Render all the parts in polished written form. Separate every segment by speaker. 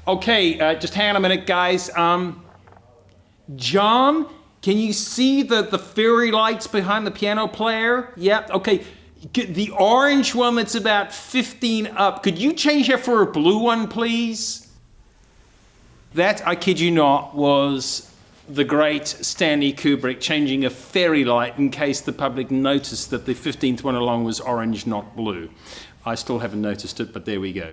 Speaker 1: Okay, just hang on a minute, guys. John, can you see the fairy lights behind the piano player? Yep, okay. The orange one that's about 15 up, could you change that for a blue one, please? That, I kid you not, was the great Stanley Kubrick changing a fairy light in case the public noticed that the 15th one along was orange, not blue. I still haven't noticed it, but there we go.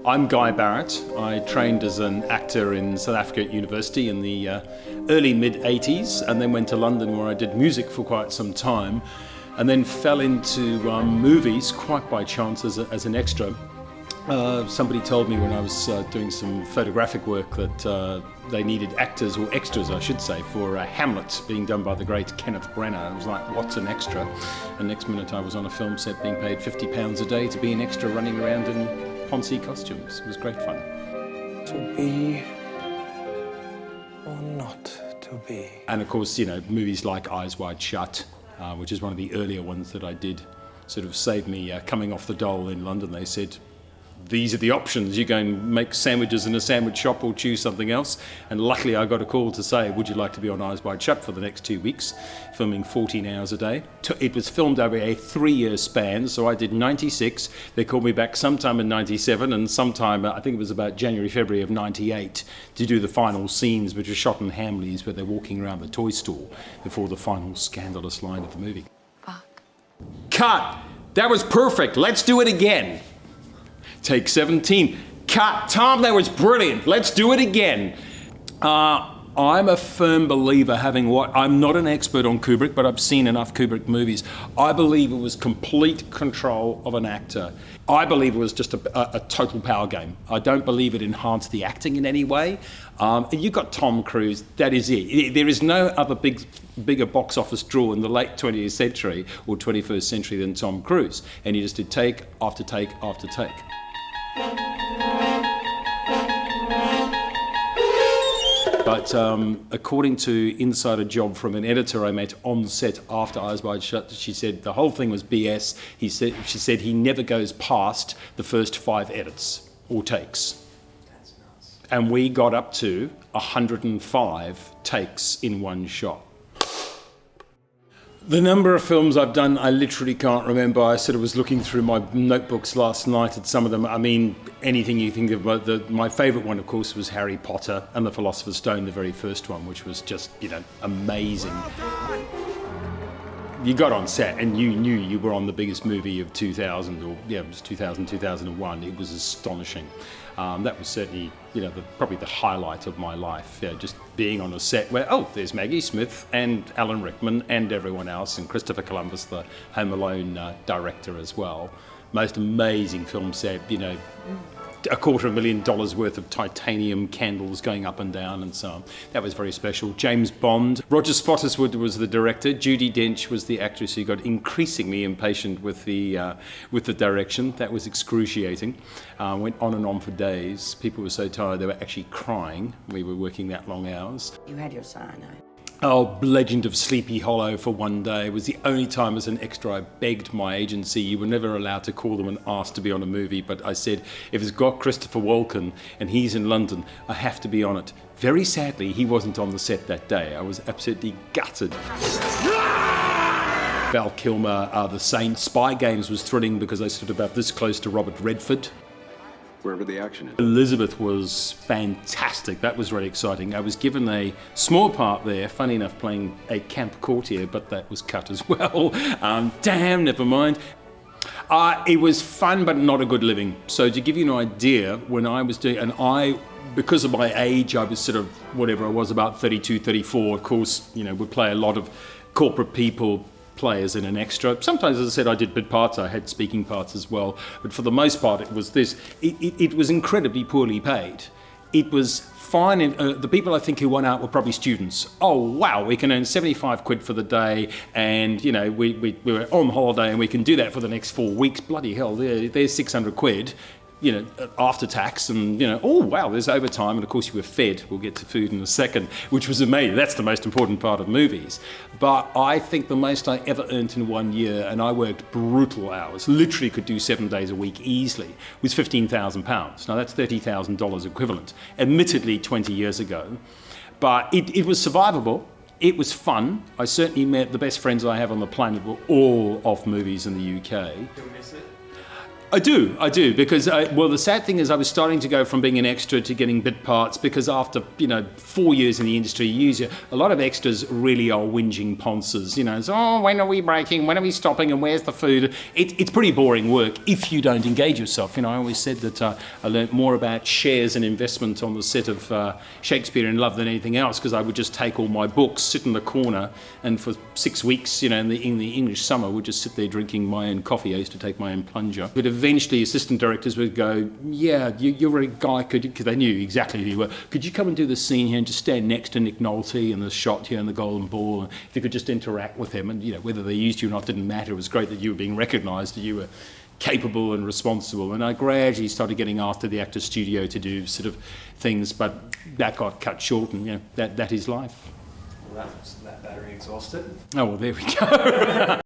Speaker 1: I'm Guy Barrett. I trained as an actor in South Africa at university in the early mid-80s, and then went to London where I did music for quite some time, and then fell into movies quite by chance as an extra. Somebody told me when I was doing some photographic work that they needed actors, or extras I should say, for Hamlet being done by the great Kenneth Branagh. I was like, what's an extra? And next minute I was on a film set being paid £50 a day to be an extra running around in Ponzi costumes. It was great fun.
Speaker 2: To be or not to be.
Speaker 1: And of course, you know, movies like Eyes Wide Shut, which is one of the earlier ones that I did, sort of saved me coming off the dole in London. They said, these are the options. You go and make sandwiches in a sandwich shop or choose something else. And luckily I got a call to say, would you like to be on Eyes Wide Shut for the next 2 weeks, filming 14 hours a day. It was filmed over a 3-year span, so I did 96. They called me back sometime in 97 and sometime, I think it was about January, February of 98, to do the final scenes, which were shot in Hamleys, where they're walking around the toy store before the final scandalous line of the movie.
Speaker 3: Fuck.
Speaker 1: Cut! That was perfect. Let's do it again. Take 17. Cut. Tom, that was brilliant. Let's do it again. I'm a firm believer, I'm not an expert on Kubrick, but I've seen enough Kubrick movies. I believe it was complete control of an actor. I believe it was just a total power game. I don't believe it enhanced the acting in any way. You've got Tom Cruise, that is it. There is no other bigger box office draw in the late 20th century or 21st century than Tom Cruise. And he just did take after take after take. But according to Insider Job from an editor I met on set after Eyes Wide Shut, she said the whole thing was BS. She said he never goes past the first 5 edits or takes.
Speaker 2: That's nuts.
Speaker 1: And we got up to 105 takes in one shot. The number of films I've done, I literally can't remember. I sort of was looking through my notebooks last night at some of them. I mean, anything you think of. My favourite one, of course, was Harry Potter and the Philosopher's Stone, the very first one, which was just, you know, amazing. You got on set and you knew you were on the biggest movie of 2000, or yeah, it was 2000, 2001. It was astonishing. That was certainly, you know, probably the highlight of my life. Yeah, just being on a set where, oh, there's Maggie Smith and Alan Rickman and everyone else, and Christopher Columbus, the Home Alone director as well. Most amazing film set, you know, $250,000 worth of titanium candles going up and down and so on. That was very special. James Bond. Roger Spottiswoode was the director. Judi Dench was the actress who got increasingly impatient with the direction. That was excruciating. Went on and on for days. People were so tired they were actually crying. We were working that long hours.
Speaker 3: You had your cyanide.
Speaker 1: Oh, Legend of Sleepy Hollow for one day. It was the only time as an extra I begged my agency. You were never allowed to call them and ask to be on a movie, but I said, if it's got Christopher Walken and he's in London, I have to be on it. Very sadly, he wasn't on the set that day. I was absolutely gutted. Val Kilmer, The Saint. Spy Games was thrilling because I stood about this close to Robert Redford.
Speaker 4: Wherever the action is.
Speaker 1: Elizabeth was fantastic. That was really exciting. I was given a small part there, funny enough, playing a camp courtier, but that was cut as well. Damn, never mind. It was fun, but not a good living. So to give you an idea, when I was doing, because of my age, I was sort of, whatever I was, about 32, 34, of course, you know, would play a lot of corporate people, players in an extra. Sometimes, as I said, I did bit parts, I had speaking parts as well, but for the most part it was this. It was incredibly poorly paid. It was fine, and the people I think who won out were probably students. Oh wow, we can earn 75 quid for the day, and you know, we were on holiday and we can do that for the next 4 weeks. Bloody hell, there's 600 quid. after tax, and oh wow, there's overtime, and of course you were fed. We'll get to food in a second, which was amazing. That's the most important part of movies. But I think the most I ever earned in 1 year, and I worked brutal hours, literally could do 7 days a week easily, was £15,000. Now that's $30,000 equivalent, admittedly 20 years ago. But it was survivable. It was fun. I certainly met the best friends I have on the planet were all off movies in the UK.
Speaker 2: Do you miss it?
Speaker 1: I do, because, the sad thing is I was starting to go from being an extra to getting bit parts, because after, 4 years in the industry, a lot of extras really are whinging ponces, it's, oh, when are we breaking, when are we stopping, and where's the food? It's pretty boring work if you don't engage yourself. I always said that I learnt more about shares and investment on the set of Shakespeare in Love than anything else, because I would just take all my books, sit in the corner, and for 6 weeks, in the English summer, would just sit there drinking my own coffee. I used to take my own plunger. But eventually assistant directors would go, yeah, you're a guy, because they knew exactly who you were. Could you come and do the scene here and just stand next to Nick Nolte and the shot here and the golden ball? And if you could just interact with him, and whether they used you or not didn't matter. It was great that you were being recognised, that you were capable and responsible. And I gradually started getting asked to the Actors Studio to do sort of things, but that got cut short, and that is life.
Speaker 2: Well, that battery exhausted.
Speaker 1: Oh, well, there we go.